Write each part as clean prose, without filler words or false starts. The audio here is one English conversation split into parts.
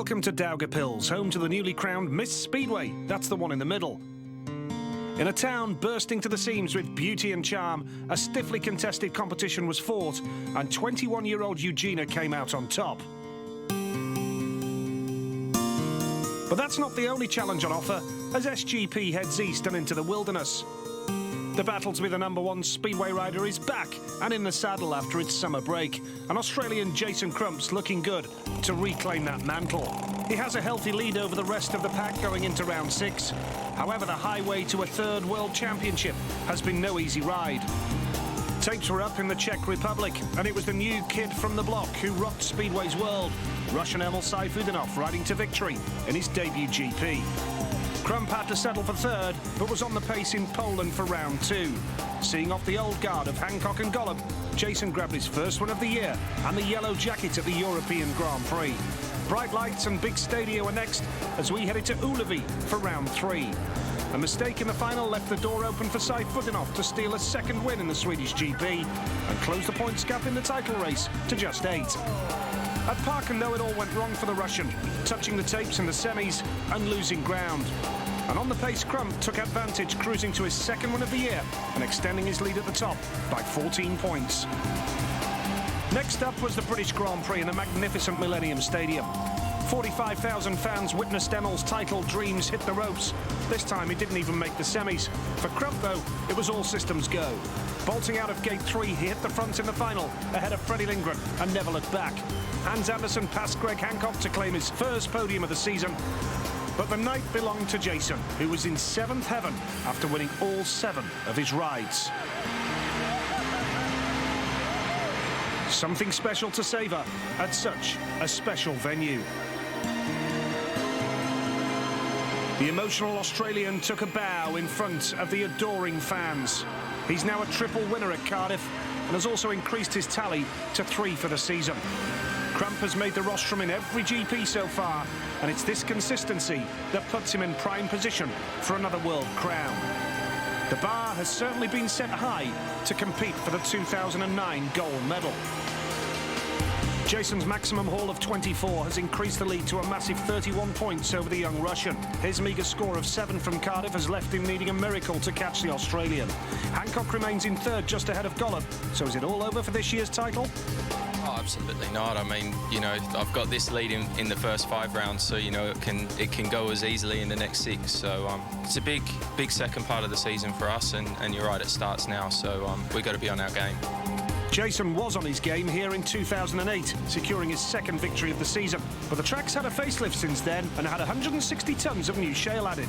Welcome to Daugavpils, home to the newly crowned Miss Speedway. That's the one in the middle. In a town bursting to the seams with beauty and charm, a stiffly contested competition was fought, and 21-year-old Eugenia came out on top. But that's not the only challenge on offer, as SGP heads east and into the wilderness. The battle to be the #1 Speedway rider is back and in the saddle after its summer break. And Australian Jason Crump's looking good to reclaim that mantle. He has a healthy lead over the rest of the pack going into round 6. However, the highway to a third World Championship has been no easy ride. Tapes were up in the Czech Republic, and it was the new kid from the block who rocked Speedway's world, Russian Emil Sayfutdinov, riding to victory in his debut GP. Crump had to settle for third, but was on the pace in Poland for round 2. Seeing off the old guard of Hancock and Gollop, Jason grabbed his first win of the year and the yellow jacket at the European Grand Prix. Bright lights and big stadia were next as we headed to Ullevi for round 3. A mistake in the final left the door open for Sayfutdinov to steal a second win in the Swedish GP and close the points gap in the title race to just 8. At Parken, though, it all went wrong for the Russian, touching the tapes in the semis and losing ground. And on the pace, Crump took advantage, cruising to his second win of the year and extending his lead at the top by 14 points. Next up was the British Grand Prix in the magnificent Millennium Stadium. 45,000 fans witnessed Emil's title dreams hit the ropes. This time he didn't even make the semis. For Crump, though, it was all systems go. Bolting out of gate 3, he hit the front in the final, ahead of Freddie Lindgren, and never looked back. Hans Andersen passed Greg Hancock to claim his first podium of the season. But the night belonged to Jason, who was in 7th heaven after winning all 7 of his rides. Something special to savour at such a special venue. The emotional Australian took a bow in front of the adoring fans. He's now a triple winner at Cardiff and has also increased his tally to 3 for the season. Crump has made the rostrum in every GP so far, and it's this consistency that puts him in prime position for another world crown. The bar has certainly been set high to compete for the 2009 gold medal. Jason's maximum haul of 24 has increased the lead to a massive 31 points over the young Russian. His meagre score of 7 from Cardiff has left him needing a miracle to catch the Australian. Hancock remains in 3rd, just ahead of Gollop. So is it all over for this year's title? Oh, absolutely not. I mean, you know, I've got this lead in the first 5 rounds, so you know it can go as easily in the next 6. So it's a big second part of the season for us, and you're right, it starts now. So we've got to be on our game. Jason was on his game here in 2008, securing his 2nd victory of the season. But the track's had a facelift since then and had 160 tonnes of new shale added.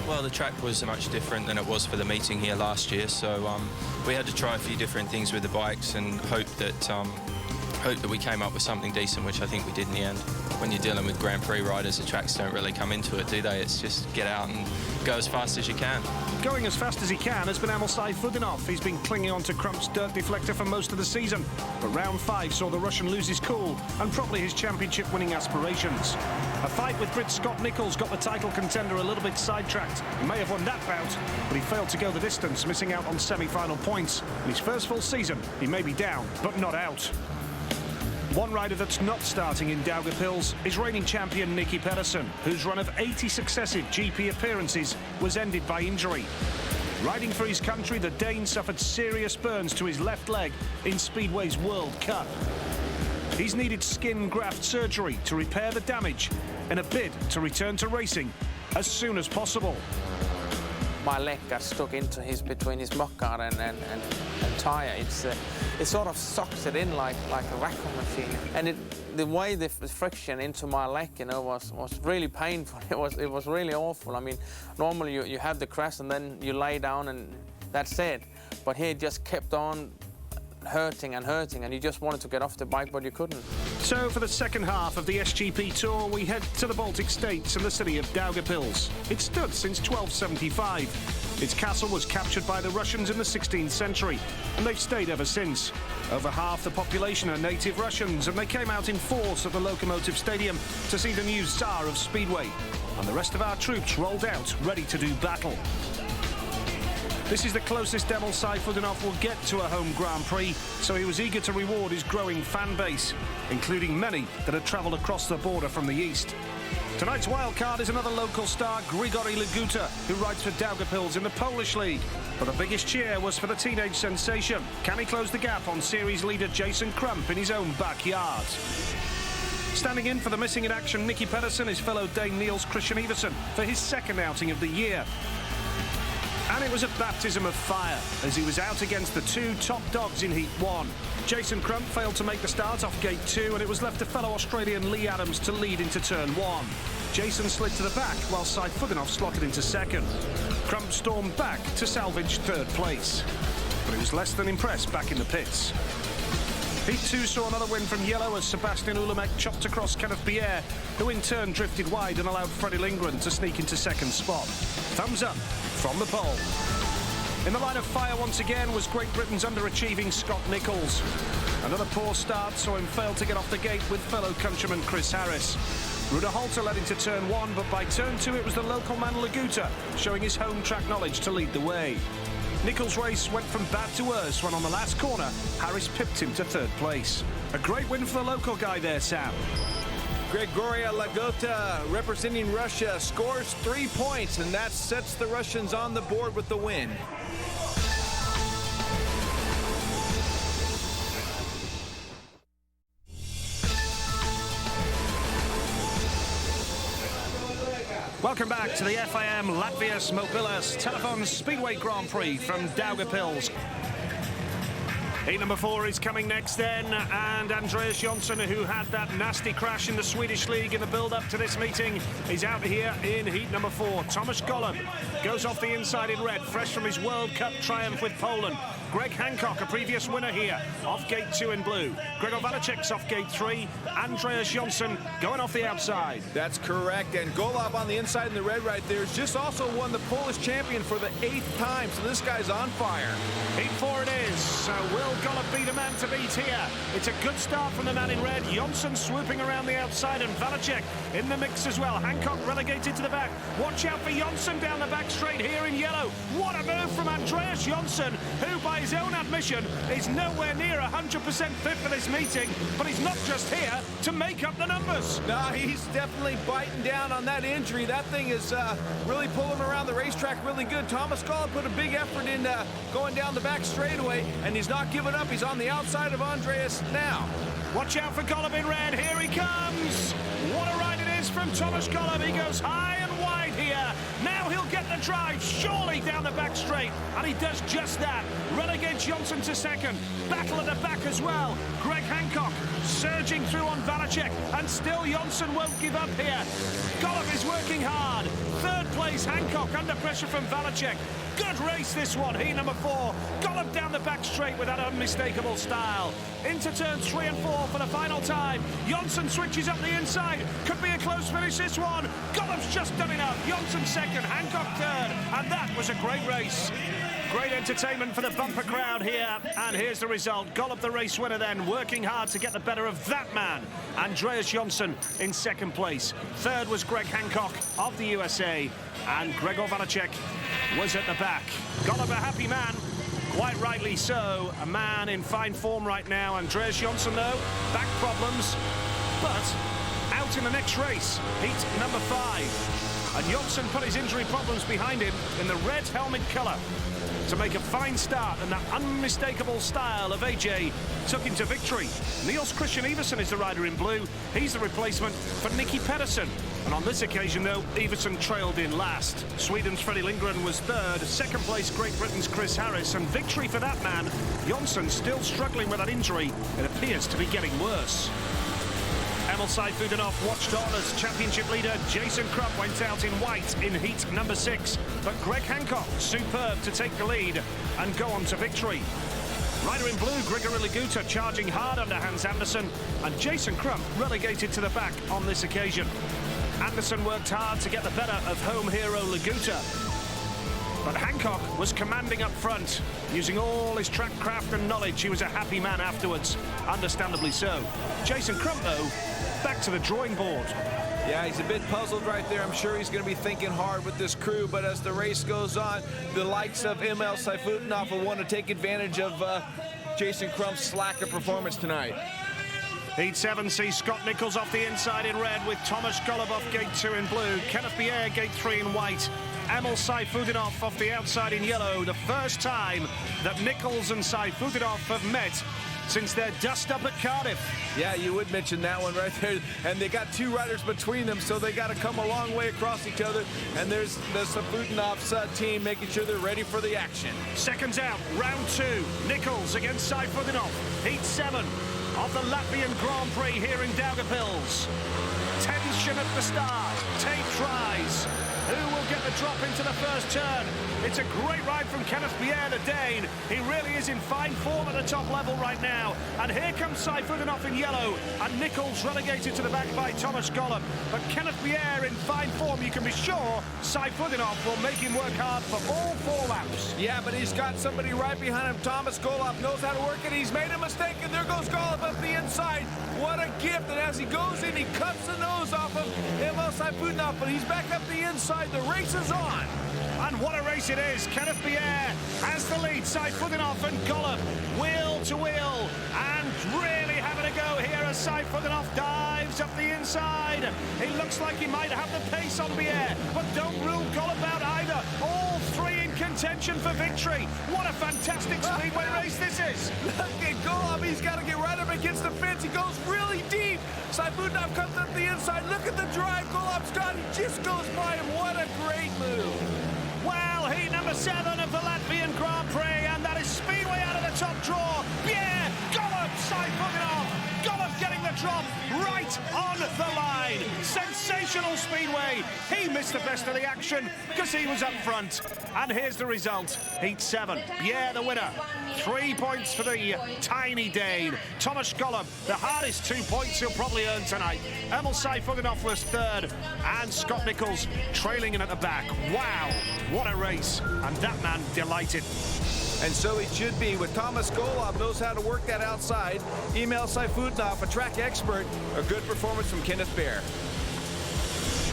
Well, the track was much different than it was for the meeting here last year, so we had to try a few different things with the bikes and hope that we came up with something decent, which I think we did in the end. When you're dealing with Grand Prix riders, the tracks don't really come into it, do they? It's just get out and go as fast as you can. Going as fast as he can has been Emil Sayfutdinov. He's been clinging on to Crump's dirt deflector for most of the season. But round 5 saw the Russian lose his cool and probably his championship-winning aspirations. A fight with Brit Scott Nichols got the title contender a little bit sidetracked. He may have won that bout, but he failed to go the distance, missing out on semi-final points. In his first full season, he may be down, but not out. One rider that's not starting in Daugavpils is reigning champion Nicky Pedersen, whose run of 80 successive GP appearances was ended by injury. Riding for his country, the Dane suffered serious burns to his left leg in Speedway's World Cup. He's needed skin graft surgery to repair the damage in a bid to return to racing as soon as possible. My leg got stuck into between his mudguard and tyre. It sort of sucks it in like a vacuum machine. And the way the friction into my leg, you know, was really painful. It was really awful. I mean, normally you have the crash and then you lay down and that's it. But here it just kept on hurting and hurting, and you just wanted to get off the bike, but you couldn't. So for the second half of the SGP Tour, we head to the Baltic States and the city of Daugavpils. It stood since 1275. Its castle was captured by the Russians in the 16th century, and they've stayed ever since. Over half the population are native Russians, and they came out in force at the Locomotive Stadium to see the new Tsar of Speedway. And the rest of our troops rolled out, ready to do battle. This is the closest Emil Saifutinov will get to a home Grand Prix, so he was eager to reward his growing fan base, including many that had travelled across the border from the east. Tonight's wildcard is another local star, Grigory Laguta, who rides for Daugavpils in the Polish League. But the biggest cheer was for the teenage sensation. Can he close the gap on series leader Jason Crump in his own backyard? Standing in for the missing in action Nicky Pedersen is fellow Dane Niels Christian Iversen for his second outing of the year. And it was a baptism of fire as he was out against the two top dogs in Heat 1. Jason Crump failed to make the start off Gate 2 and it was left to fellow Australian Lee Adams to lead into Turn 1. Jason slid to the back while Saifutinov slotted into second. Crump stormed back to salvage third place. But he was less than impressed back in the pits. Heat 2 saw another win from yellow as Sebastian Ulemek chopped across Kenneth Bier, who in turn drifted wide and allowed Freddie Lindgren to sneak into second spot. Thumbs up from the pole. In the line of fire once again was Great Britain's underachieving Scott Nicholls. Another poor start saw him fail to get off the gate with fellow countryman Chris Harris. Ruda Halter led into Turn 1, but by Turn 2 it was the local man Laguta showing his home track knowledge to lead the way. Nicholls' race went from bad to worse when on the last corner, Harris pipped him to third place. A great win for the local guy there, Sam. Grigory Laguta, representing Russia, scores 3 points, and that sets the Russians on the board with the win. Welcome back to the FIM Latvias Mobilas Telephone Speedway Grand Prix from Daugavpils. Heat number 4 is coming next then, and Andreas Jonsson, who had that nasty crash in the Swedish League in the build-up to this meeting, is out here in heat number 4. Thomas Golub goes off the inside in red, fresh from his World Cup triumph with Poland. Greg Hancock, a previous winner here, off gate 2 in blue. Gregor Vanacek's off gate 3. Andreas Jonsson going off the outside. That's correct, and Golub on the inside in the red right there has just also won the Polish champion for the 8th time, so this guy's on fire. Heat 4 it is. So will Golub be the man to beat here? It's a good start from the man in red. Jonsson swooping around the outside and Vanacek in the mix as well. Hancock relegated to the back. Watch out for Jonsson down the back straight here in yellow. What a move from Andreas Jonsson, who by his own admission is nowhere near 100% fit for this meeting, but he's not just here to make up the numbers. No, he's definitely biting down on that injury. That thing is really pulling him around the racetrack really good. Thomas Golub put a big effort in going down the back straightaway, and he's not giving up. He's on the outside of Andreas now. Watch out for Golub in red. Here he comes. What a ride it is from Thomas Golub. He goes high and wide here. Now he'll get the drive, surely down the back straight, and he does just that. Relegates Jonsson to second. Battle at the back as well. Greg Hancock surging through on Vanacek, and still Jonsson won't give up here. Golub is working hard. Third place, Hancock under pressure from Vanacek. Good race this one, heat number 4. Golub down the back straight with that unmistakable style. Into turns 3 and 4 for the final time. Jonsson switches up the inside. Could be a close finish this one. Golub's just done enough. Jonsson second, Hancock third, and that was a great race. Great entertainment for the bumper crowd here, and here's the result. Golub, the race winner then, working hard to get the better of that man. Andreas Jonsson in second place. Third was Greg Hancock of the USA, and Gregor Vanacek was at the back. Golub, a happy man, quite rightly so. A man in fine form right now. Andreas Jonsson, though, back problems, but out in the next race, heat number 5. And Jonsson put his injury problems behind him in the red helmet colour to make a fine start, and that unmistakable style of AJ took him to victory. Niels Christian Iversen is the rider in blue. He's the replacement for Nicky Pedersen. And on this occasion, though, Iversen trailed in last. Sweden's Freddie Lindgren was third. Second place, Great Britain's Chris Harris. And victory for that man. Jonsson still struggling with that injury. It appears to be getting worse. Emil Saifutinov watched on as championship leader Jason Crump went out in white in heat number 6. But Greg Hancock, superb to take the lead and go on to victory. Rider in blue, Grigory Laguta, charging hard under Hans Andersen, and Jason Crump relegated to the back on this occasion. Andersen worked hard to get the better of home hero Laguta, but Hancock was commanding up front, using all his track craft and knowledge. He was a happy man afterwards, understandably so. Jason Crump, though, back to the drawing board. Yeah, he's a bit puzzled right there. I'm sure he's going to be thinking hard with this crew, but as the race goes on, the likes of Emil Sayfutdinov will want to take advantage of Jason Crump's slack of performance tonight. Heat 7 sees Scott Nichols off the inside in red with Tomasz Golub off gate 2 in blue, Kenneth Bier gate 3 in white, Emil Sayfutdinov off the outside in yellow. The first time that Nichols and Sayfutdinov have met since their dust-up at Cardiff. Yeah, you would mention that one right there. And they got 2 riders between them, so they got to come a long way across each other. And there's the Sayfutdinov's team making sure they're ready for the action. Seconds out, round 2. Nichols against Sayfutdinov. Heat 7 of the Latvian Grand Prix here in Daugavpils. Tension at the start. Tate tries. Who will get the drop into the first turn? It's a great ride from Kenneth Bier, the Dane. He really is in fine form at the top level right now. And here comes Sayfutdinov in yellow, and Nichols relegated to the back by Tomasz Golub. But Kenneth Bier in fine form. You can be sure Sayfutdinov will make him work hard for all 4 laps. Yeah, but he's got somebody right behind him. Tomasz Golub knows how to work it. He's made a mistake, and there goes Golub up the inside. What a gift. And as he goes in, he cuts the nose off of Emil Sayfutdinov, but he's back up the inside. The race is on. And what a race it is. Kenneth Bier has the lead. Sayfutdinov and Golub wheel to wheel, and really having a go here as Sayfutdinov dives up the inside. He looks like he might have the pace on Bier, but don't rule Golub out either. All 3 in contention for victory. What a fantastic speedway race this is. Look at Golub. He's got to get right up against the fence. He goes really deep. Sayfutdinov comes up the inside. Look at the drive Golub's got. He just goes by him. What a great move. Well, heat number 7 of the Latvian Grand Prix, and that is Speedway out of the top draw. Bier, Golub, Sayfutdinov. Golub getting the drop right on the line. Sensational Speedway. He missed the best of the action because he was up front. And here's the result. Heat 7. Bier the winner. 3 points for the tiny Dane. Tomasz Golub, the hardest 2 points he'll probably earn tonight. Emil Sayfutdinov was 3rd, and Scott Nichols trailing in at the back. Wow, what a race. And that man delighted. And so he should be. With Tomasz Golub knows how to work that outside. Emil Sayfutdinov, a track expert. A good performance from Kenneth Bier.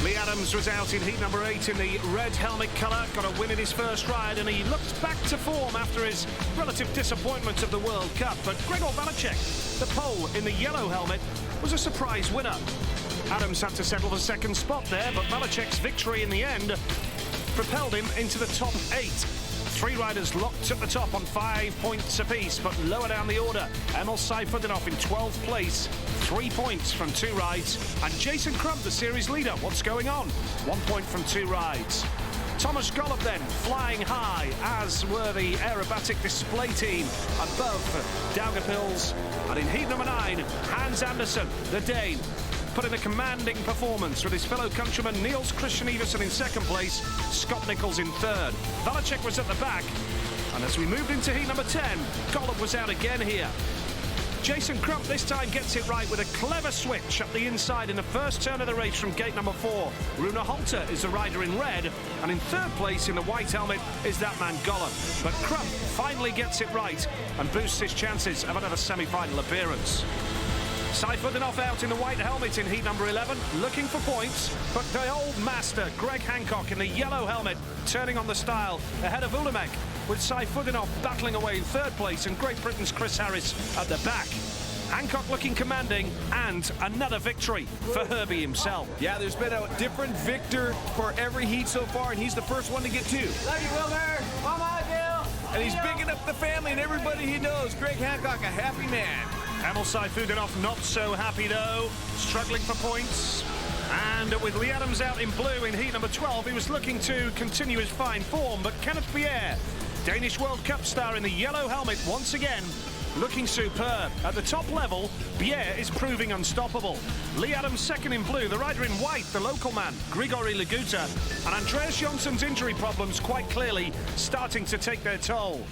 Lee Adams was out in heat number 8 in the red helmet colour, got a win in his first ride, and he looked back to form after his relative disappointment of the World Cup. But Gregor Valacek, the pole in the yellow helmet, was a surprise winner. Adams had to settle for 2nd spot there, but Valacek's victory in the end propelled him into the top 8. 3 riders locked at the top on 5 points apiece, but lower down the order, Emil Sayfutdinov in 12th place, 3 points from 2 rides, and Jason Crump, the series leader. What's going on? 1 point from 2 rides. Tomasz Golub then flying high, as were the aerobatic display team above Daugavpils. And in heat number 9, Hans Andersen, the Dane, put in a commanding performance with his fellow countryman Niels Christian Iversen in 2nd place, Scott Nichols in 3rd. Valacek was at the back, and as we moved into heat number 10, Golub was out again here. Jason Crump this time gets it right with a clever switch up the inside in the first turn of the race from gate number 4. Rune Holter is the rider in red, and in 3rd place in the white helmet is that man Golub. But Crump finally gets it right and boosts his chances of another semi-final appearance. Sayfutdinov out in the white helmet in heat number 11, looking for points, but the old master, Greg Hancock, in the yellow helmet, turning on the style ahead of Ulemek, with Sayfutdinov battling away in 3rd place and Great Britain's Chris Harris at the back. Hancock looking commanding, and another victory for Herbie himself. Yeah, there's been a different victor for every heat so far, and he's the first one to get 2. Love you, Wilmer. Come on, Bill. And he's bigging up the family and everybody he knows. Greg Hancock, a happy man. Emil Sayfutdinov not so happy though, struggling for points. And with Lee Adams out in blue in heat number 12, he was looking to continue his fine form, but Kenneth Bier, Danish World Cup star in the yellow helmet once again, looking superb. At the top level, Bier is proving unstoppable. Lee Adams 2nd in blue, the rider in white, the local man, Grigory Laguta, and Andreas Jonsson's injury problems quite clearly starting to take their toll.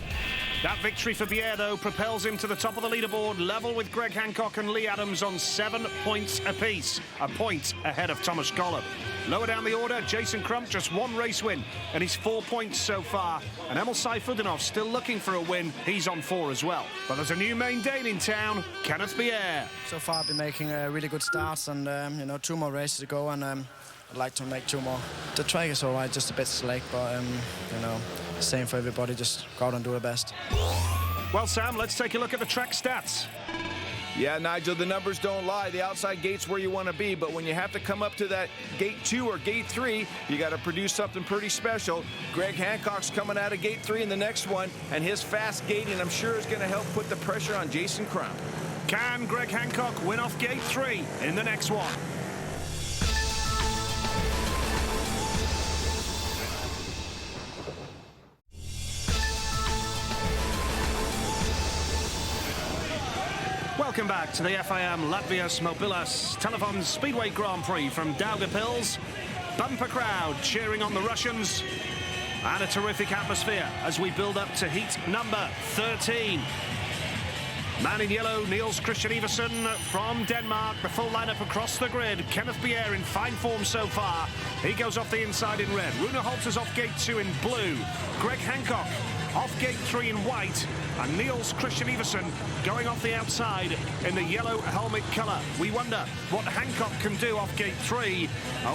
That victory for Bier, though, propels him to the top of the leaderboard, level with Greg Hancock and Lee Adams on 7 points apiece, a point ahead of Tomasz Golub. Lower down the order, Jason Crump, just one race win, and he's 4 points so far. And Emil Saifutinov still looking for a win. He's on 4 as well. But there's a new main Dane in town, Kenneth Bier. So far, I've been making really good starts, and 2 more races to go, and I'd like to make 2 more. The track is all right, just a bit slick, but same for everybody. Just go out and do the best. Well, Sam, let's take a look at the track stats. Yeah, Nigel, the numbers don't lie. The outside gate's where you want to be, but when you have to come up to that gate 2 or gate 3, you got to produce something pretty special. Greg Hancock's coming out of gate 3 in the next one, and his fast gating, I'm sure, is going to help put the pressure on Jason Crump. Can Greg Hancock win off gate 3 in the next one? Welcome back to the FIM Latvias Mobilas Telefons Speedway Grand Prix from Daugavpils. Bumper crowd cheering on the Russians, and a terrific atmosphere as we build up to heat number 13. Man in yellow, Niels Christian Iversen from Denmark. The full lineup across the grid. Kenneth Bier in fine form so far. He goes off the inside in red. Rune Holter's off gate 2 in blue. Greg Hancock off gate 3 in white. And Niels Christian Iversen going off the outside in the yellow helmet colour. We wonder what Hancock can do off gate 3,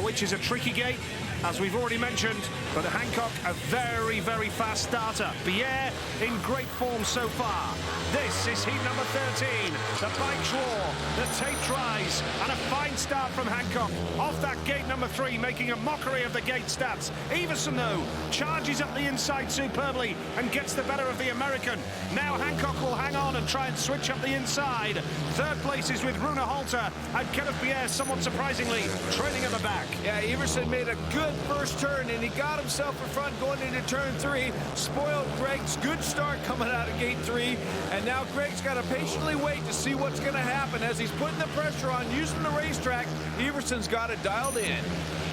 which is a tricky gate, as we've already mentioned, but Hancock, a very, very fast starter. Bier in great form so far. This is heat number 13. The bikes roar, the tape dries, and a fine start from Hancock. Off that gate number 3, making a mockery of the gate stats. Iversen, though, charges up the inside superbly and gets the better of the American. Now Hancock will hang on and try and switch up the inside. Third place is with Rune Holter, and Kenneth Bier, somewhat surprisingly, trailing at the back. Yeah, Iversen made a good first turn, and he got himself in front going into turn 3. Spoiled Greg's good start coming out of gate 3, and now Greg's got to patiently wait to see what's going to happen as he's putting the pressure on, using the racetrack. Iversen's got it dialed in.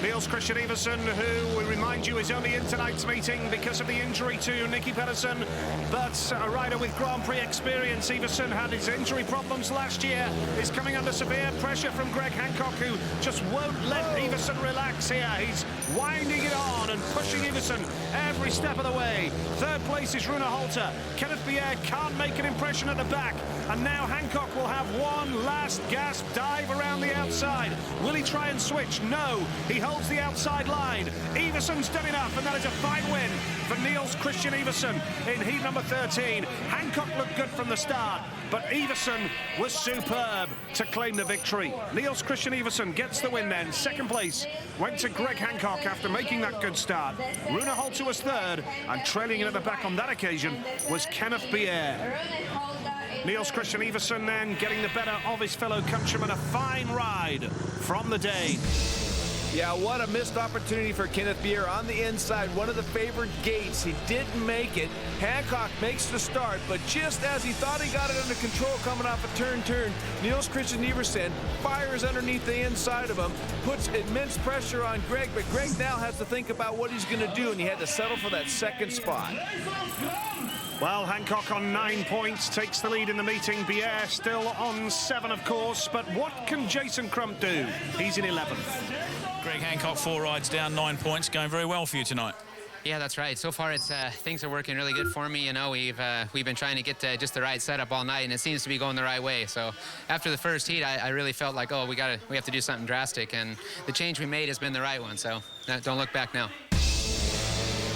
Niels Christian Iversen, who we remind you is only in tonight's meeting because of the injury to Nicky Pedersen, but a rider with Grand Prix experience. Iversen had his injury problems last year, is coming under severe pressure from Greg Hancock, who just won't let Iversen relax here. He's winding it on and pushing Iversen every step of the way. Third place is Rune Holter. Kenneth Bier can't make an impression at the back, and now Hancock will have one last gasp dive around the outside. Will he try and switch? No, he holds the outside line. Iversen's done enough, and that is a fine win for Niels Christian Iversen in heat number 13. Hancock looked good from the start, but Iversen was superb to claim the victory. Niels Christian Iversen gets the win then. Second place went to Greg Hancock after making that good start. Rune Holter was third, and trailing in at the back on that occasion was Kenneth Bier. Niels Christian Iversen then getting the better of his fellow countryman. A fine ride from the Dane. Yeah, what a missed opportunity for Kenneth Bier on the inside, one of the favored gates. He didn't make it. Hancock makes the start, but just as he thought he got it under control coming off a turn, Niels Christian Iversen fires underneath the inside of him, puts immense pressure on Greg, but Greg now has to think about what he's going to do, and he had to settle for that second spot. Well, Hancock on 9 points takes the lead in the meeting. Bier still on 7, of course, but what can Jason Crump do? He's in 11th. Greg Hancock, 4 rides down, 9 points, going very well for you tonight. Yeah, that's right. So far, it's things are working really good for me. You know, we've been trying to get just the right setup all night, and it seems to be going the right way. So after the first heat, I really felt like, oh, we have to do something drastic, and the change we made has been the right one. So don't look back now.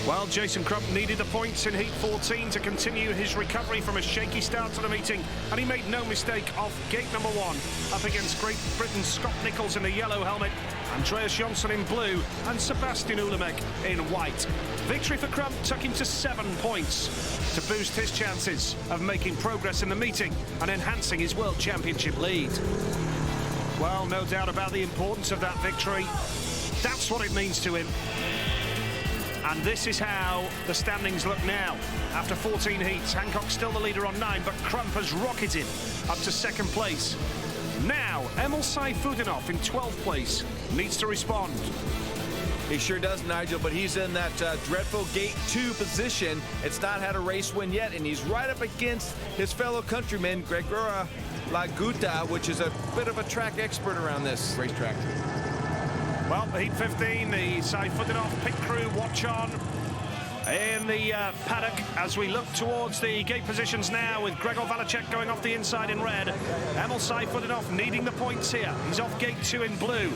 Well, Jason Crump needed the points in heat 14 to continue his recovery from a shaky start to the meeting, and he made no mistake off gate number 1 up against Great Britain's Scott Nichols in the yellow helmet, Andreas Jonsson in blue, and Sebastian Ulemek in white. Victory for Crump took him to 7 points to boost his chances of making progress in the meeting and enhancing his World Championship lead. Well, no doubt about the importance of that victory. That's what it means to him. And this is how the standings look now. After 14 heats, Hancock's still the leader on 9, but Crump has rocketed up to 2nd place. Now, Emil Saifutinov in 12th place needs to respond. He sure does, Nigel, but he's in that dreadful gate 2 position. It's not had a race win yet, and he's right up against his fellow countryman, Gregora Laguta, which is a bit of a track expert around this racetrack. Well, heat 15, the side-footed off pit crew watch on in the paddock as we look towards the gate positions now, with Gregor Valacek going off the inside in red. Emil side-footed off, needing the points here. He's off gate 2 in blue.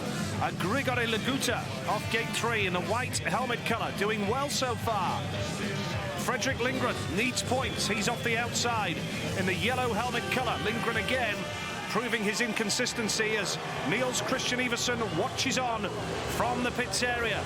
Grigori Laguta off gate 3 in the white helmet colour, doing well so far. Fredrik Lindgren needs points. He's off the outside in the yellow helmet colour. Lindgren again proving his inconsistency as Niels Christian Iversen watches on from the pits area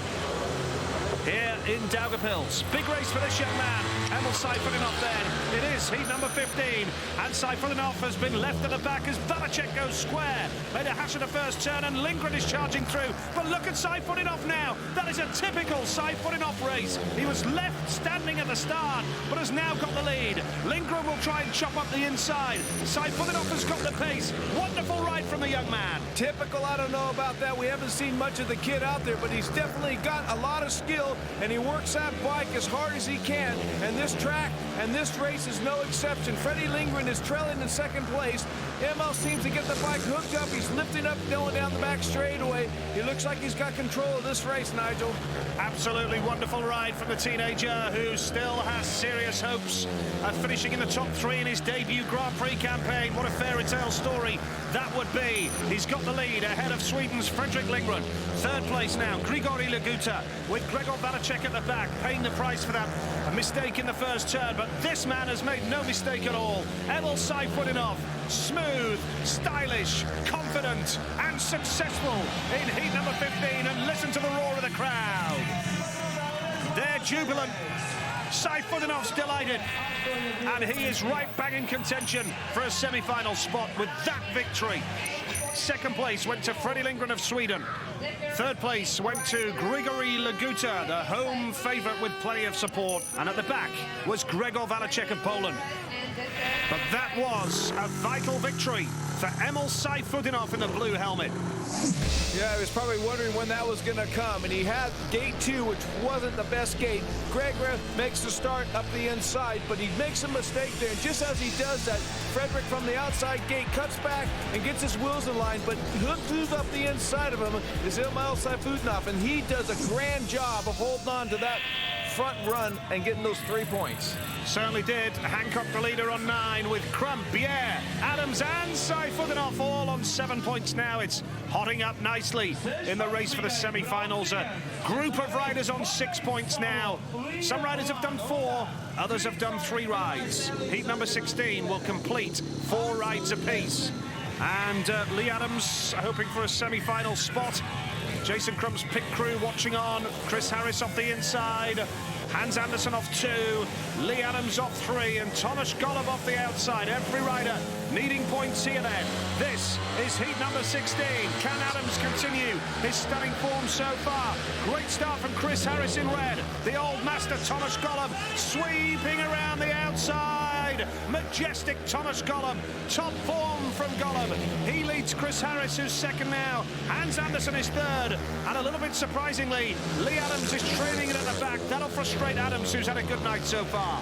here in Daugavpils. Big race for this young man. Emil Seiferdenhoff then. It is heat number 15, and Seiferdenhoff has been left at the back as Valacek goes square. Made a hash of the first turn, and Lindgren is charging through. But look at Seiferdenhoff now. That is a typical Seiferdenhoff race. He was left standing at the start, but has now got the lead. Lindgren will try and chop up the inside. Seiferdenhoff has got the pace. Wonderful ride from the young man. Typical, I don't know about that. We haven't seen much of the kid out there, but he's definitely got a lot of skill, and he works that bike as hard as he can. And this track and this race is no exception. Freddie Lindgren is trailing in second place. Emil seems to get the bike hooked up. He's lifting up, going down the back straightaway. He looks like he's got control of this race, Nigel. Absolutely wonderful ride from the teenager, who still has serious hopes of finishing in the top 3 in his debut Grand Prix campaign. What a fairy tale story that would be. He's got the lead ahead of Sweden's Fredrik Lindgren. Third place now, Grigori Laguta, with Gregor Valacek at the back, paying the price for that a mistake in the first turn. But this man has made no mistake at all. Emil Seiferdenhoff, smooth, stylish, confident and successful in heat number 15. And listen to the roar of the crowd. They're jubilant. Seiferdenhoff's delighted, and he is right bang in contention for a semi-final spot with that victory. Second place went to Freddie Lindgren of Sweden. Third place went to Grigori Laguta, the home favourite with plenty of support. And at the back was Gregor Valacek of Poland. But that was a vital victory for Emil Seiferdenhoff in the blue helmet. Yeah, he was probably wondering when that was going to come, and he had gate 2, which wasn't the best gate. Gregor makes the start up the inside, but he makes a mistake there, and just as he does that, Fredrik from the outside gate cuts back and gets his wheels in line, but who's up the inside of him is Emil Seiferdenhoff, and he does a grand job of holding on to that front run and getting those 3 points. Certainly did. Hancock the leader on 9, with Crump, Bier, Adams and Seiferdenhoff all on 7 points now. It's hotting up nicely in the race for the semi-finals. A group of riders on 6 points now. Some riders have done 4, others have done 3 rides. Heat number 16 will complete 4 rides apiece. And Lee Adams hoping for a semi-final spot. Jason Crump's pit crew watching on. Chris Harris off the inside. Hans Andersen off 2, Lee Adams off 3, and Thomas Golub off the outside. Every rider needing points here then. This is heat number 16. Can Adams continue his stunning form so far? Great start from Chris Harris in red. The old master Thomas Golub sweeping around the outside. Majestic Thomas Golub. Top form from Golub. He leads Chris Harris, who's second now. Hans Andersen is third. And a little bit surprisingly, Lee Adams is trailing it at the back. That'll frustrate Adams, who's had a good night so far.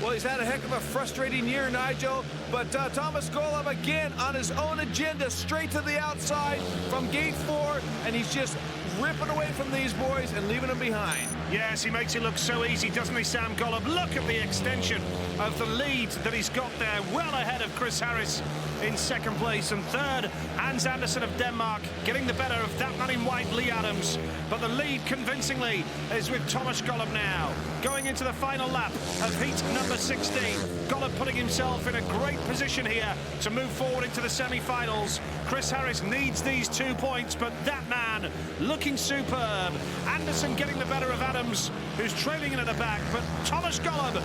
Well, he's had a heck of a frustrating year, Nigel, but Thomas Golub again on his own agenda, straight to the outside from gate 4, and he's just ripping away from these boys and leaving them behind. Yes, he makes it look so easy, doesn't he, Sam Golub? Look at the extension of the lead that he's got there, well ahead of Chris Harris in second place, and third, Hans Andersen of Denmark, getting the better of that man in white, Lee Adams. But the lead, convincingly, is with Thomas Golub now. Going into the final lap of heat number 16. Golub putting himself in a great position here to move forward into the semi-finals. Chris Harris needs these 2 points, but that man looking superb. Andersen getting the better of Adams, who's trailing in at the back, but Thomas Golub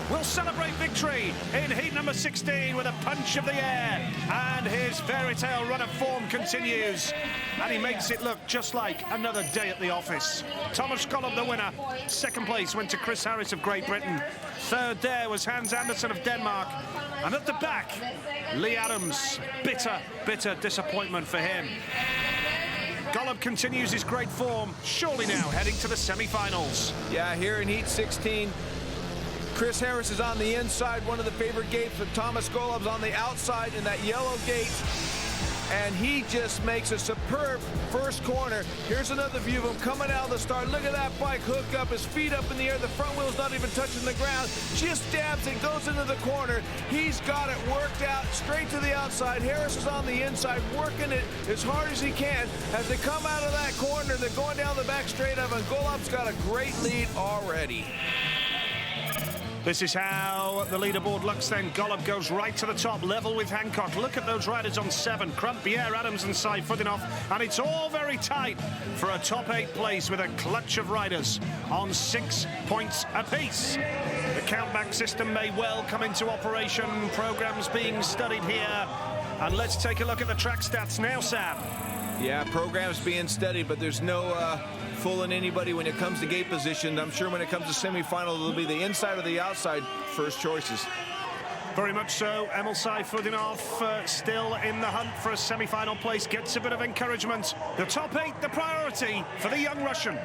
will celebrate victory in heat number 16 with a punch of the air, and his fairy tale run of form continues, and he makes it look just like another day at the office. Thomas Golub the winner. Second place went to Chris Harris of Great Britain. Third there was Hans Andersen of Denmark, and at the back, Lee Adams. Bitter disappointment for him. Golub continues his great form, surely now heading to the semi-finals. Yeah, here in heat 16, Chris Harris is on the inside, one of the favorite gates, but Thomas Golub's on the outside in that yellow gate. and he just makes a superb first corner. Here's another view of him coming out of the start. Look at that bike hook up, his feet up in the air. The front wheel's not even touching the ground. Just dabs and goes into the corner. He's got it worked out straight to the outside. Harris is on the inside, working it as hard as he can. As they come out of that corner, they're going down the back straight of him. Golub's got a great lead already. This is how the leaderboard looks then. Golub goes right to the top, level with Hancock. Look at those riders on 7. Crump, Pierre, Adams and Saifudinov. And it's all very tight for a top 8 place with a clutch of riders on 6 points apiece. The countback system may well come into operation. Programs being studied here. And let's take a look at the track stats now, Sam. Yeah, programs being studied, but there's no fooling anybody when it comes to gate position. I'm sure when it comes to semifinal, it'll be the inside or the outside first choices. Very much so. Emil Saifudinov still in the hunt for a semi-final place. Gets a bit of encouragement. The top 8, the priority for the young Russian.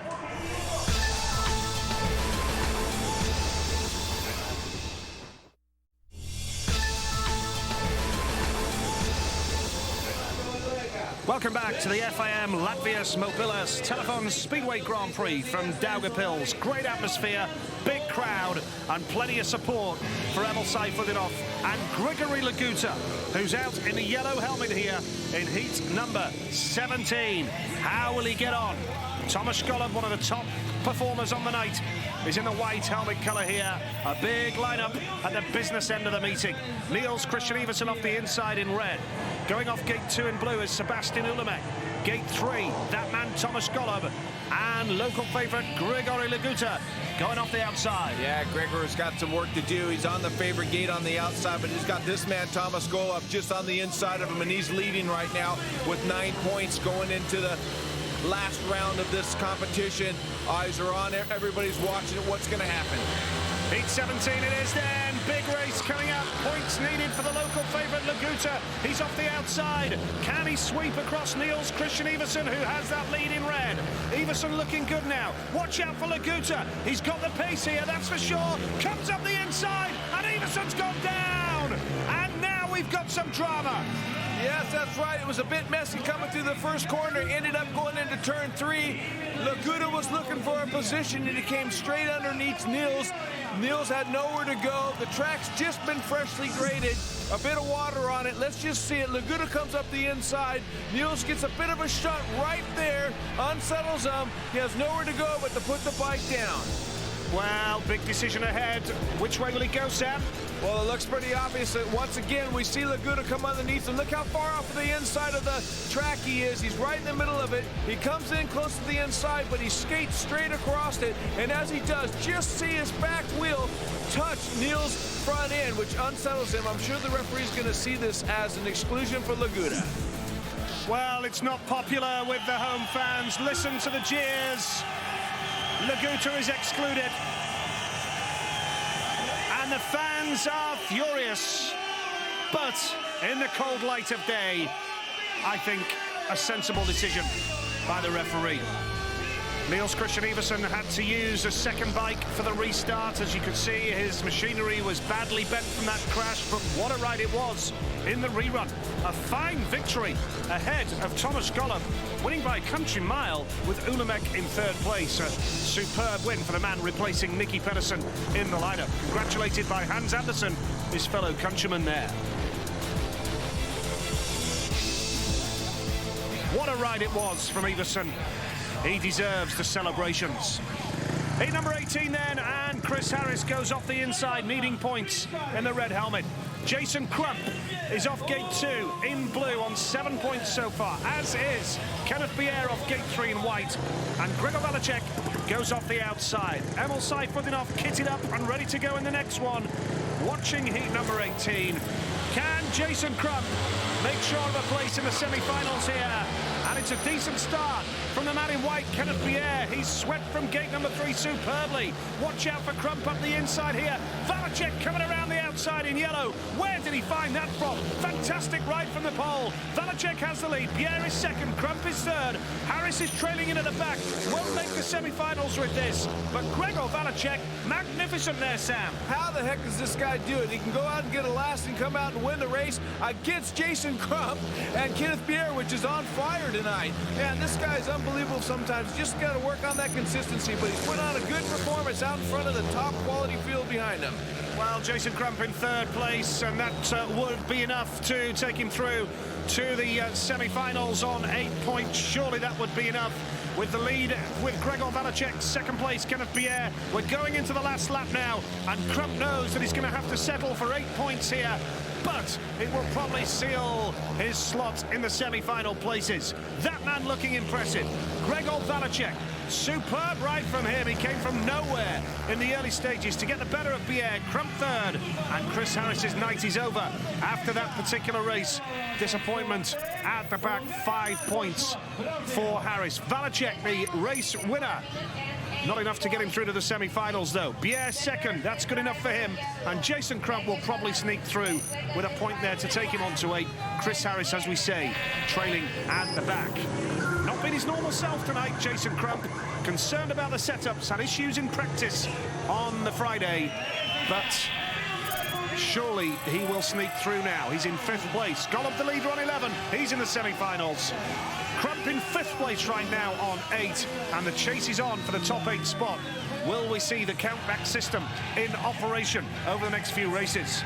Welcome back to the FIM Latvias Mobilas Telefon Speedway Grand Prix from Daugavpils. Great atmosphere, big crowd, and plenty of support for Emil Saifudinov and Grigory Laguta, who's out in the yellow helmet here in heat number 17. How will he get on? Tomasz Golub, one of the top performers on the night, is in the white helmet colour here. A big lineup at the business end of the meeting. Niels Christian Iversen off the inside in red. Going off gate 2 in blue is Sebastian Ulemek. Gate 3, that man Tomasz Golub. And local favourite Grigory Laguta going off the outside. Yeah, Grigory's got some work to do. He's on the favourite gate on the outside, but he's got this man Tomasz Golub just on the inside of him, and he's leading right now with 9 points going into the last round of this competition. Eyes are on it. Everybody's watching it. What's going to happen? Heat 17 it is then. Big race coming up. Points needed for the local favourite Laguta. He's off the outside. Can he sweep across Niels Christian Iversen, who has that lead in red? Iversen looking good now. Watch out for Laguta. He's got the pace here, that's for sure. Comes up the inside, and Iversen's gone down. And now we've got some drama. Yes, that's right. It was a bit messy coming through the first corner. Ended up going into turn 3. Laguta was looking for a position, and he came straight underneath Niels. Niels had nowhere to go. The track's just been freshly graded. A bit of water on it. Let's just see it. Laguta comes up the inside. Niels gets a bit of a shot right there. Unsettles him. He has nowhere to go but to put the bike down. Well, big decision ahead. Which way will he go, Sam? Well, it looks pretty obvious that once again we see Laguta come underneath him. Look how far off of the inside of the track he is. He's right in the middle of it. He comes in close to the inside, but he skates straight across it. And as he does, just see his back wheel touch Niels' front end, which unsettles him. I'm sure the referee's going to see this as an exclusion for Laguta. Well, it's not popular with the home fans. Listen to the jeers. Laguta is excluded. And the fans are furious. But in the cold light of day, I think a sensible decision by the referee. Niels Christian Iversen had to use a second bike for the restart. As you can see, his machinery was badly bent from that crash, but what a ride it was in the rerun. A fine victory ahead of Tomasz Golub, winning by a country mile with Ulemek in 3rd place. A superb win for the man replacing Nicky Pedersen in the lineup. Congratulated by Hans Andersen, his fellow countryman there. What a ride it was from Iversen. He deserves the celebrations. Heat number 18 then, and Chris Harris goes off the inside, needing points in the red helmet. Jason Crump is off gate 2 in blue on 7 points so far, as is Kenneth Bier off gate 3 in white. And Gregor Valacek goes off the outside. Emil Saifudinov kitted up and ready to go in the next one. Watching heat number 18. Can Jason Crump make sure of a place in the semi-finals here? And it's a decent start from the man in white, Kenneth Pierre. He's swept from gate number 3 superbly. Watch out for Crump up the inside here. Valacek coming around the outside in yellow. Where did he find that from? Fantastic ride from the pole. Valacek has the lead. Pierre is second. Crump is third. Harris is trailing in at the back. Won't make the semi-finals with this. But Gregor Valacek, magnificent there, Sam. How the heck does this guy do it? He can go out and get a last and come out and win the race against Jason Crump and Kenneth Pierre, which is on fire tonight. Man, this guy is unbelievable sometimes. Just got to work on that consistency, but he's put on a good performance out in front of the top quality field behind him. Well, Jason Crump in third place, and that would be enough to take him through to the semi-finals on 8 points. Surely that would be enough. With the lead with Gregor Valacek, second place Kenneth Pierre. We're going into the last lap now, and Crump knows that he's going to have to settle for 8 points here, but it will probably seal his slot in the semi-final places. That man looking impressive. Gregor Valacek, superb ride from him. He came from nowhere in the early stages to get the better of Pierre. Crump third, and Chris Harris's night is over after that particular race. Disappointment at the back, 5 points for Harris. Valacek, the race winner. Not enough to get him through to the semi-finals, though. Pierre second, that's good enough for him. And Jason Crump will probably sneak through with a point there to take him on to 8. Chris Harris, as we say, trailing at the back. Not been his normal self tonight, Jason Crump. Concerned about the setups, had issues in practice on the Friday, but surely he will sneak through now. He's in 5th place. Golub the leader on 11. He's in the semi-finals. Crump in 5th place right now on 8, and the chase is on for the top 8 spot. Will we see the countback system in operation over the next few races?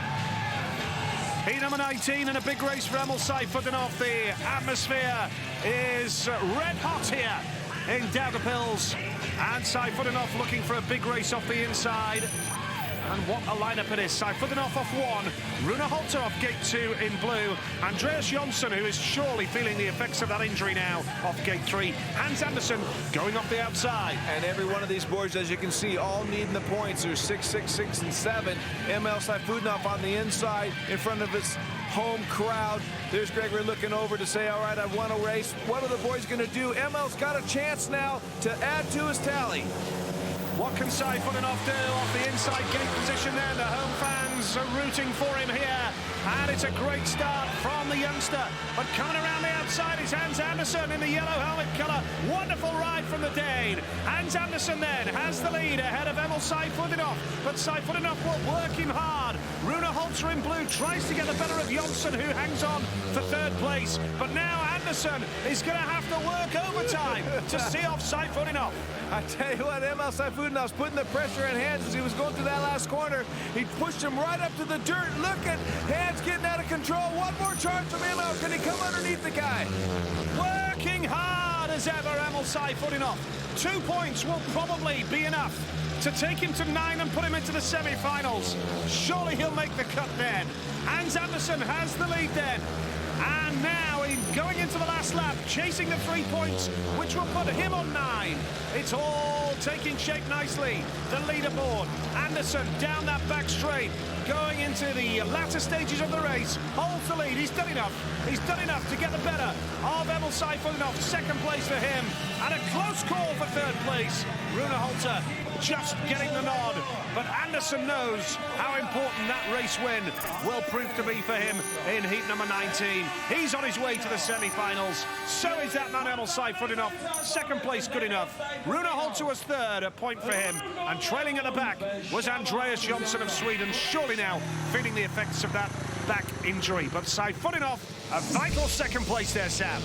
Heat number 19 and a big race for Emil Seifutinov. The atmosphere is red hot here in Daugavpils, and Seifutinov looking for a big race off the inside. And what a lineup it is. Seifutinov off 1, Rune Holte off gate 2 in blue, Andreas Jonsson, who is surely feeling the effects of that injury now, off gate 3, Hans Andersen going off the outside. And every one of these boards, as you can see, all needing the points. There's 6, 6, 6, and 7. Emil Seifutinov on the inside in front of his home crowd. There's Gregory looking over to say, all right, I've won a race. What are the boys going to do? Emil's got a chance now to add to his tally. What can Seifutinov do off the inside gate position then? The home fans are rooting for him here. And it's a great start from the youngster. But coming around the outside is Hans Andersen in the yellow helmet colour. Wonderful ride from the Dane. Hans Andersen then has the lead ahead of Emil Seifutinov. But Seifutinov will work him hard. Rune Holte in blue tries to get the better of Jonsson, who hangs on for 3rd place. But now Andersen is going to have to work overtime to see off Seifutinov. I tell you what, Emil Seifutinov putting the pressure in Hans as he was going through that last corner. He pushed him right up to the dirt. Look at Hans getting out of control. One more charge from Emil. Can he come underneath the guy? Working hard as ever, Emil Seifutinov. 2 points will probably be enough to take him to 9 and put him into the semi-finals. Surely he'll make the cut then. Hans Andersen has the lead then. And now he's going into the last lap, chasing the 3 points, which will put him on 9. It's all taking shape nicely. The leaderboard. Andersen down that back straight, going into the latter stages of the race. Holds the lead. He's done enough. He's done enough to get the better of Emil Seifutinov. 2nd place for him. And a close call for 3rd place. Rune Holte just getting the nod. But Andersen knows how important that race win will prove to be for him in heat number 19. He's on his way to the semi-finals. So is that man Emil Seifutinov. 2nd place good enough. Rune Holte was 3rd, a point for him. And trailing at the back was Andreas Jonsson of Sweden. Surely now feeling the effects of that back injury. But Seifutinov, a vital 2nd place there, Sam.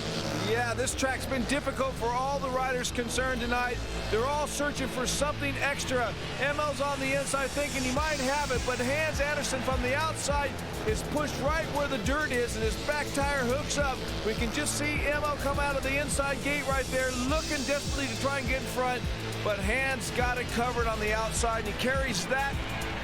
Yeah, this track's been difficult for all the riders concerned tonight. They're all searching for something extra. Emil's on the inside thinking he might have it, but Hans Andersen from the outside is pushed right where the dirt is, and his back tire hooks up. We can just see Emil come out of the inside gate right there, looking desperately to try and get in front, but Hans got it covered on the outside, and he carries that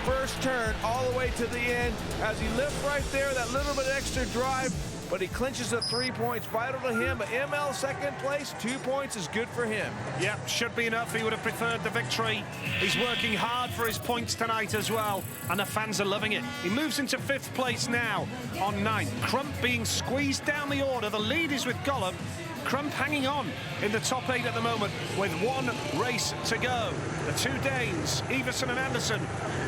first turn all the way to the end as he lifts right there, that little bit extra drive, but he clinches the 3 points, vital to him. But Emil 2nd place, 2 points is good for him. Yep, should be enough. He would have preferred the victory. He's working hard for his points tonight as well, and the fans are loving it. He moves into 5th place now on 9. Crump being squeezed down the order. The lead is with Golub. Crump hanging on in the top 8 at the moment with 1 race to go. The 2 Danes, Iversen and Anderson,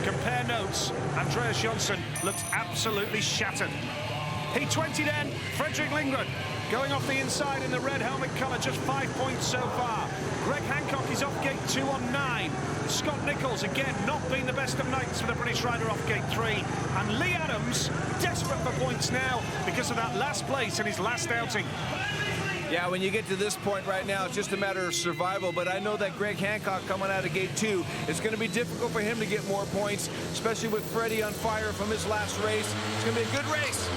compare notes. Andreas Jonsson looks absolutely shattered. Heat 20 then, Fredrik Lindgren going off the inside in the red helmet colour, just 5 points so far. Greg Hancock is off gate 2 on 9. Scott Nichols, again, not been the best of nights for the British rider off gate 3. And Lee Adams, desperate for points now because of that last place in his last outing. Yeah, when you get to this point right now, it's just a matter of survival. But I know that Greg Hancock coming out of gate 2, it's going to be difficult for him to get more points, especially with Freddie on fire from his last race. It's going to be a good race.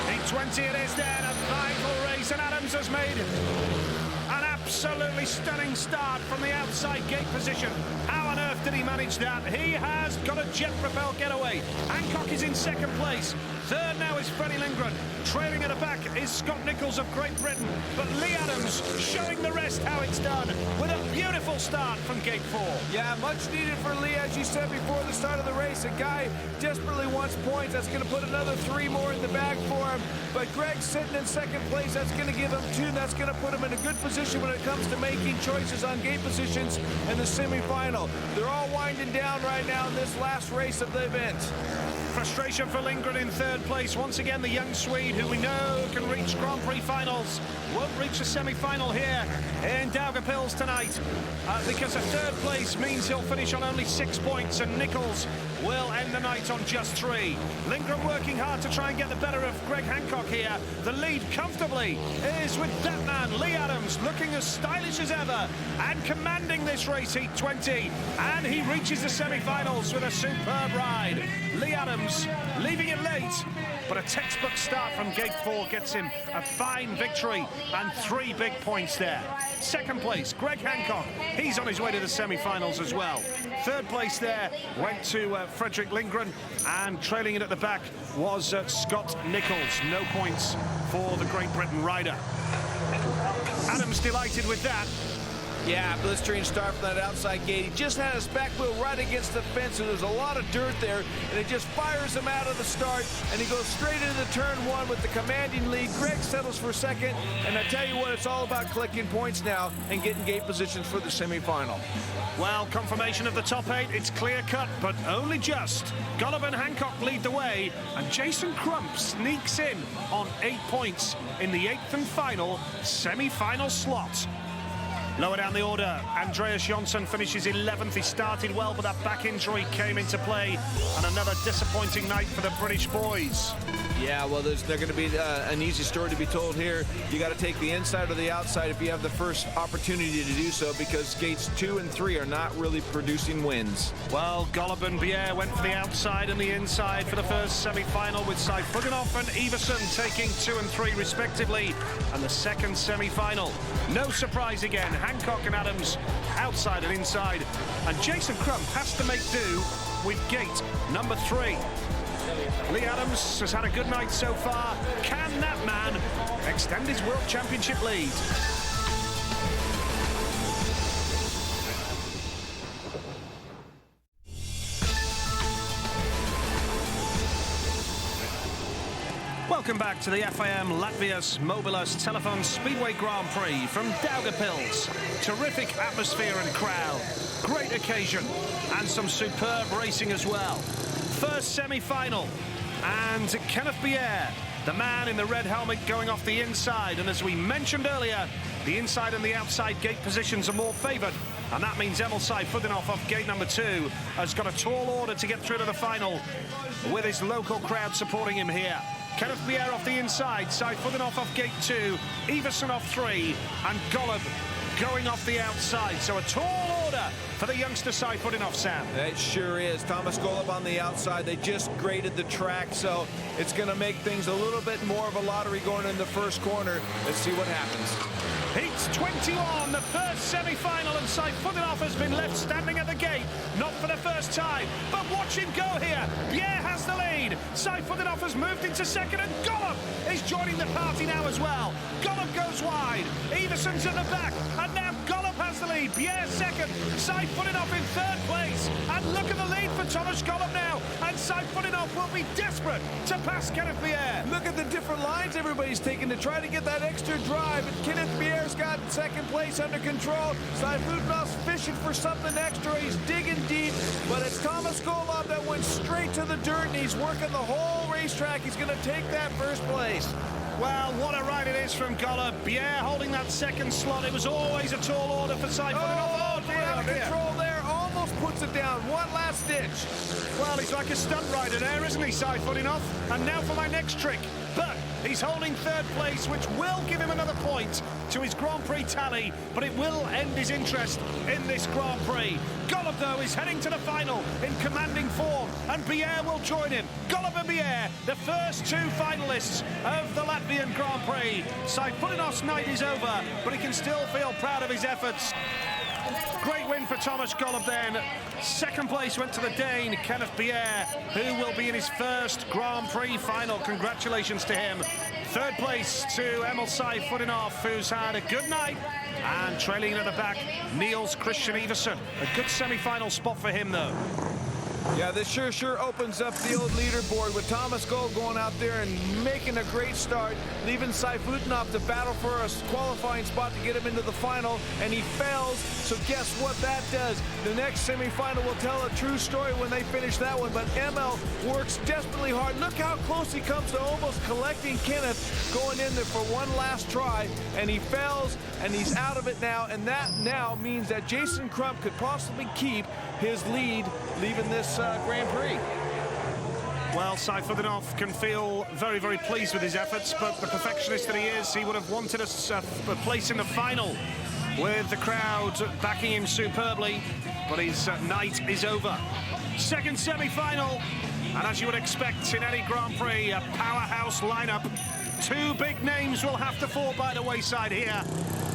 Heat 20 it is then, a vital race, and Adams has made an absolutely stunning start from the outside gate position. How on earth did he manage that? He has got a jet-propelled getaway. Hancock is in 2nd place. 3rd now is Freddie Lindgren. Trailing at the back is Scott Nichols of Great Britain. But Lee Adams showing the rest how it's done with a beautiful start from gate 4. Yeah, much needed for Lee, as you said before the start of the race. A guy desperately wants points. That's going to put another 3 more in the bag for him. But Greg's sitting in 2nd place. That's going to give him 2. That's going to put him in a good position when it comes to making choices on gate positions in the semifinal. They're all winding down right now in this last race of the event. Frustration for Lindgren in 3rd place. Once again, the young Swede, who we know can reach Grand Prix finals, won't reach the semi-final here in Daugavpils tonight because a 3rd place means he'll finish on only 6 points, and Nichols will end the night on just 3. Lindgren working hard to try and get the better of Greg Hancock here. The lead comfortably is with that man, Lee Adams, looking as stylish as ever and commanding this race, Heat 20. And he reaches the semi-finals with a superb ride. Lee Adams leaving it late, but a textbook start from gate 4 gets him a fine victory and 3 big points there. 2nd place, Greg Hancock. He's on his way to the semi-finals as well. 3rd place there went to Fredrik Lindgren, and trailing it at the back was Scott Nichols. No points for the Great Britain rider. Adams delighted with that. Yeah, blistering start from that outside gate. He just had his back wheel right against the fence, and there's a lot of dirt there, and it just fires him out of the start, and he goes straight into turn 1 with the commanding lead. Greg settles for 2nd, and I tell you what, it's all about collecting points now and getting gate positions for the semifinal. Well, confirmation of the top 8, it's clear-cut, but only just. Golub and Hancock lead the way, and Jason Crump sneaks in on 8 points in the 8th and final semi-final slot. Lower down the order, Andreas Jonsson finishes 11th. He started well, but that back injury came into play, and another disappointing night for the British boys. Yeah, well, there's going to be an easy story to be told here. You got to take the inside or the outside if you have the first opportunity to do so, because gates 2 and 3 are not really producing wins. Well, Golub and Bier went for the outside and the inside for the first semi-final, with Saifuganov and Iversen taking 2 and 3 respectively, and the 2nd semi-final. No surprise again, Hancock and Adams outside and inside, and Jason Crump has to make do with gate number 3. Lee Adams has had a good night so far. Can that man extend his World Championship lead? Welcome back to the FIM Latvia's Mobilas Telephone Speedway Grand Prix from Daugavpils. Terrific atmosphere and crowd, great occasion, and some superb racing as well. First semi-final, and Kenneth Bier, the man in the red helmet, going off the inside. And as we mentioned earlier, the inside and the outside gate positions are more favoured, and that means Emil Saifuganov off gate number 2 has got a tall order to get through to the final with his local crowd supporting him here. Kenneth Bier off the inside, Saifuganov off gate 2, Iversen off 3, and Golub going off the outside. So a tall order for the youngster Saifuganov, Sam. It sure is. Thomas Golub on the outside. They just graded the track, so it's going to make things a little bit more of a lottery going in the first corner. Let's see what happens. Heat 21, the first semi-final, and Saifuganov has been left standing at the gate, not for the first time, but watch him go here. Bier has the lead. Saifuganov has moved into 2nd, and Golub is joining the party now as well. Golub goes wide. Iversen's at the back, and now Golub has the lead. Bier 2nd, Saifuganov in 3rd place, and look at the lead for for Thomas Gollum now, and Saifuninov will be desperate to pass Kenneth Pierre. Look at the different lines everybody's taking to try to get that extra drive. And Kenneth Pierre's got second place under control. Saifunov's fishing for something extra. He's digging deep, but it's Thomas Gollum that went straight to the dirt, and he's working the whole racetrack. He's going to take that first place. Well, what a ride it is from Gollum. Pierre holding that second slot. It was always a tall order for Saifuninov. Oh, out of control there. Almost puts it down. One last ditch. Well, he's like a stunt rider there, isn't he, Saifuninov? And now for my next trick. But he's holding third place, which will give him another point to his Grand Prix tally, but it will end his interest in this Grand Prix. Gollum, though, is heading to the final in commanding form, and Pierre will join him. Gollum and Pierre, the first two finalists of the Latvian Grand Prix. Saifulinov's night is over, but he can still feel proud of his efforts. Great win for Thomas Gollum then. Second place went to the Dane, Kenneth Pierre, who will be in his first Grand Prix final. Congratulations to him. Third place to Emil Saifuninov, who's had a good night. And trailing at the back, Niels Christian Iversen. A good semi-final spot for him, though. Yeah, this sure opens up the old leaderboard with Thomas Goll going out there and making a great start, leaving Saifutinov to battle for a qualifying spot to get him into the final, and he fails. So guess what that does? The next semifinal will tell a true story when they finish that one, but ML works desperately hard. Look how close he comes to almost collecting Kenneth, going in there for one last try, and he fails, and he's out of it now, and that now means that Jason Crump could possibly keep his lead leaving this Grand Prix. Well, Saifutinov can feel very, very pleased with his efforts, but the perfectionist that he is, he would have wanted a place in the final with the crowd backing him superbly, but his night is over. Second semi-final, and as you would expect in any Grand Prix, a powerhouse lineup. Two big names will have to fall by the wayside here.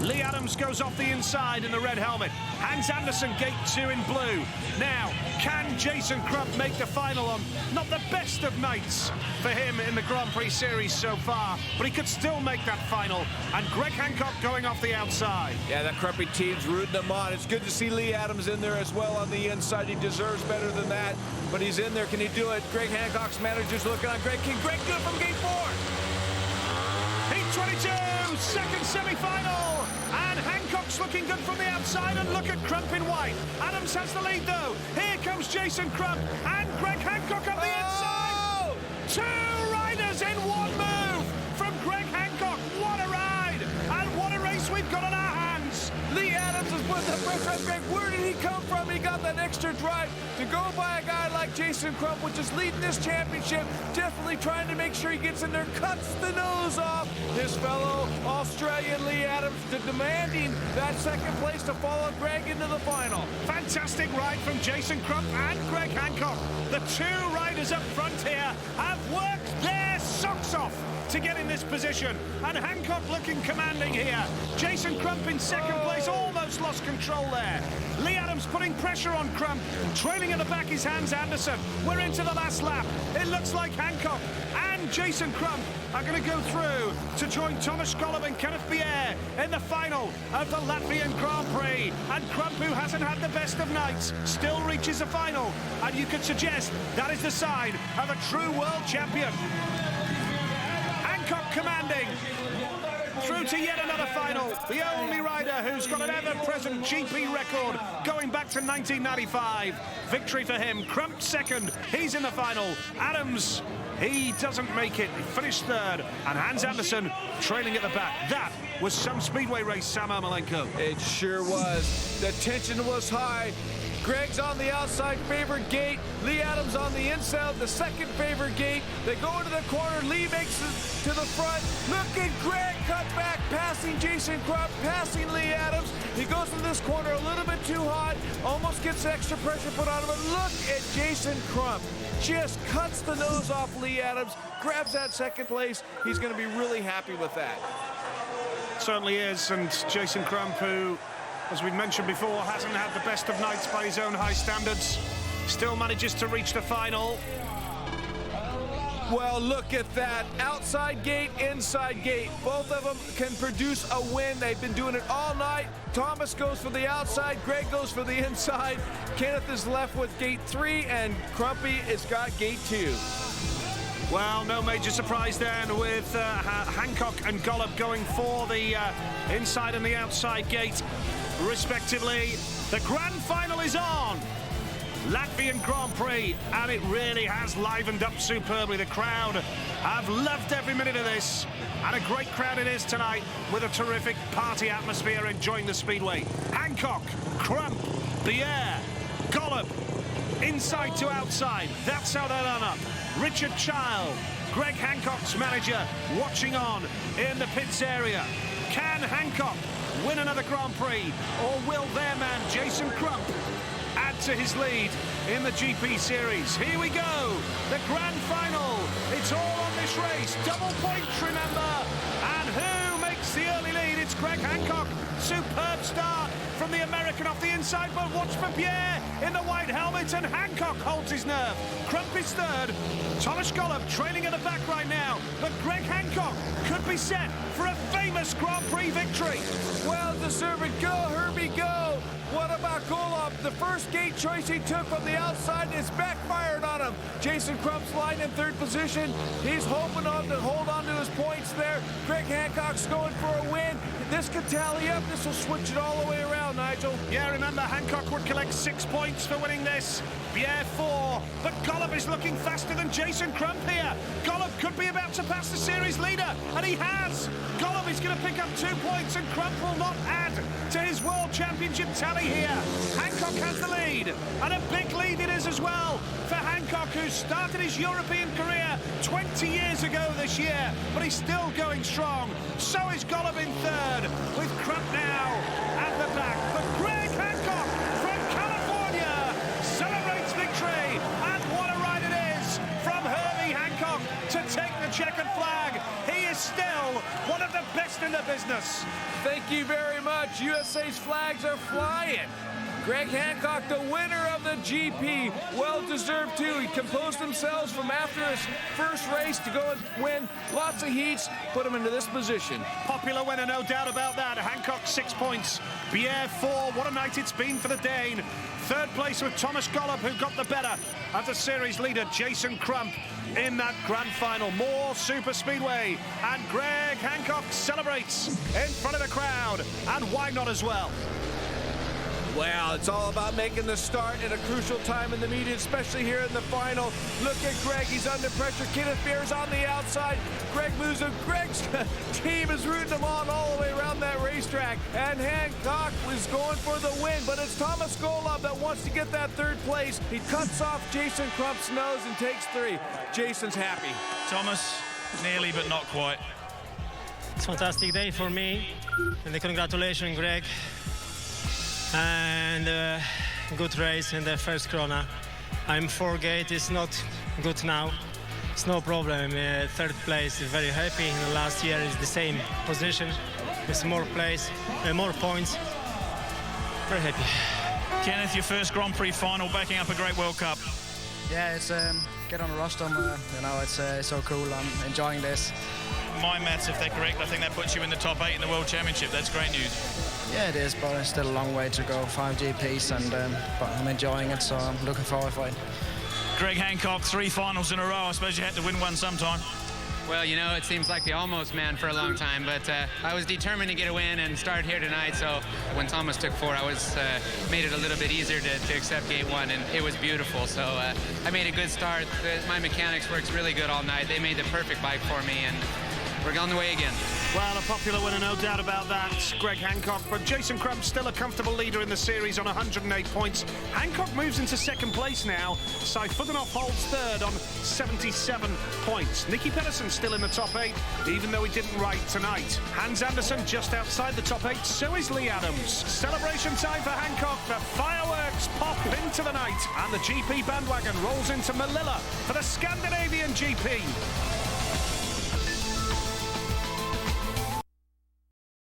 Lee Adams goes off the inside in the red helmet. Hans Andersen, gate 2 in blue. Now, can Jason Crump make the final on not the best of nights for him in the Grand Prix series so far, but he could still make that final. And Greg Hancock going off the outside. Yeah, that Crumpy team's rooting him on. It's good to see Lee Adams in there as well on the inside. He deserves better than that, but he's in there. Can he do it? Greg Hancock's manager's looking on Greg. Can Greg do it from gate 4? Heat 22, second semi-final, and Hancock's looking good from the outside, and look at Crump in white. Adams has the lead though. Here comes Jason Crump, and Greg Hancock on the inside. Two riders in one move from Greg Hancock. What a ride, and what a race we've got on our hands. Lee Adams has put the pressure on Greg. Where did he come from? He got that extra drive to go by a guy like Jason Crump, which is leading this championship, definitely trying to make sure he gets in there, cuts the nose off his fellow Australian Lee Adams, demanding that second place to follow Greg into the final. Fantastic ride from Jason Crump and Greg Hancock. The two riders up front here have worked their socks off to get in this position, and Hancock looking commanding here. Jason Crump in second place, almost lost control there. Lee Adams putting pressure on Crump. Trailing at the back is Hans Andersen. We're into the last lap. It looks like Hancock and Jason Crump are going to go through to join Thomas Gollum and Kenneth Pierre in the final of the Latvian Grand Prix. And Crump, who hasn't had the best of nights, still reaches the final. And you could suggest that is the sign of a true world champion. Hancock commanding through to yet another final. The only rider who's got an ever-present GP record going back to 1995. Victory for him. Crump second. He's in the final. Adams, he doesn't make it. He finished third. And Hans Andersen trailing at the back. That was some Speedway race, Sam Ermolenko. It sure was. The tension was high. Greg's on the outside favorite gate. Lee Adams on the inside, the second favorite gate. They go into the corner. Lee makes it to the front. Look at Greg cut back, passing Jason Crump, passing Lee Adams. He goes in this corner a little bit too hot, almost gets extra pressure put on him. But look at Jason Crump. Just cuts the nose off Lee Adams, grabs that second place. He's going to be really happy with that. Certainly is, and Jason Crump, who, as we've mentioned before, hasn't had the best of nights by his own high standards, still manages to reach the final. Well, look at that. Outside gate, inside gate. Both of them can produce a win. They've been doing it all night. Thomas goes for the outside. Greg goes for the inside. Kenneth is left with gate 3, and Crumpy has got gate 2. Well, no major surprise then with Hancock and Golub going for the inside and the outside gate, respectively. The grand final is on. Latvian Grand Prix, and it really has livened up superbly. The crowd have loved every minute of this, and a great crowd it is tonight with a terrific party atmosphere enjoying the Speedway. Hancock, Crump, Pierre, Golub, inside to outside. That's how they're done up. Richard Child, Greg Hancock's manager, watching on in the pits area. Can Hancock win another Grand Prix, or will their man Jason Crump add to his lead in the GP series? Here we go, the grand final. It's all on this race. Double points, remember. And who makes the early lead? It's Greg Hancock. Superb start from the American off the inside, but watch for Pierre in the white helmet, and Hancock holds his nerve. Crump is third. Thomas Golub trailing at the back right now, but Greg Hancock could be set for a famous Grand Prix victory. Well deserved. Go, Herbie, go. What about Golub? The first gate choice he took from the outside, it's backfired on him. Jason Crump's line in third position. He's hoping to hold on to his points there. Greg Hancock's going for a win. This could tally up. This will switch it all the way around, Nigel. Yeah, remember, Hancock would collect 6 points for winning this. Pierre 4, but Golub is looking faster than Jason Crump here. Golub could be about to pass the series leader, and he has. Golub is going to pick up 2 points, and Crump will not add to his World Championship tally here. Hancock has the lead, and a big lead it is as well for Hancock, who started his European career 20 years ago this year, but he's still going strong. So is Golub in third, with Crump now at the back. But Greg Hancock from California celebrates victory, and what a ride it is from Herbie Hancock to take the checkered flag. He is still one of the best in the business. Thank you very much. USA's flags are flying. Greg Hancock, the winner of the GP, well-deserved too. He composed himself from after his first race to go and win lots of heats, put him into this position. Popular winner, no doubt about that. Hancock 6 points, Pierre 4. What a night it's been for the Dane. Third place with Thomas Golub, who got the better of the series leader Jason Crump in that grand final. More super speedway, and Greg Hancock celebrates in front of the crowd, and why not as well? Well, it's all about making the start at a crucial time in the meet, especially here in the final. Look at Greg, he's under pressure. Kenneth Beer's on the outside. Greg moves him. Greg's team is rooting him on all the way around that racetrack. And Hancock was going for the win, but it's Thomas Golub that wants to get that third place. He cuts off Jason Crump's nose and takes 3. Jason's happy. Thomas, nearly but not quite. It's a fantastic day for me, and congratulations, Greg. And good race in the first Krona. I'm 4 gate, it's not good now. It's no problem. Third place is very happy. In the last year is the same position. It's more place, more points. Very happy. Kenneth, your first Grand Prix final, backing up a great World Cup. Yeah, it's get on the rostrum. You know, it's so cool. I'm enjoying this. My maths, if they're correct, I think that puts you in the top 8 in the World Championship. That's great news. Yeah, it is, but it's still a long way to go. 5 GPs, and but I'm enjoying it, so I'm looking forward to it. Greg Hancock, 3 finals in a row. I suppose you had to win one sometime. Well, you know, it seems like the almost man for a long time, but I was determined to get a win and start here tonight. So when Thomas took 4, I was made it a little bit easier to accept gate 1, and it was beautiful. So I made a good start. My mechanics worked really good all night. They made the perfect bike for me, and we're on the way again. Well, a popular winner, no doubt about that, Greg Hancock. But Jason Crump still a comfortable leader in the series on 108 points. Hancock moves into second place now. Saifudanov holds third on 77 points. Nicky Pedersen still in the top 8, even though he didn't ride tonight. Hans Andersen just outside the top 8, so is Lee Adams. Celebration time for Hancock. The fireworks pop into the night, and the GP bandwagon rolls into Melilla for the Scandinavian GP.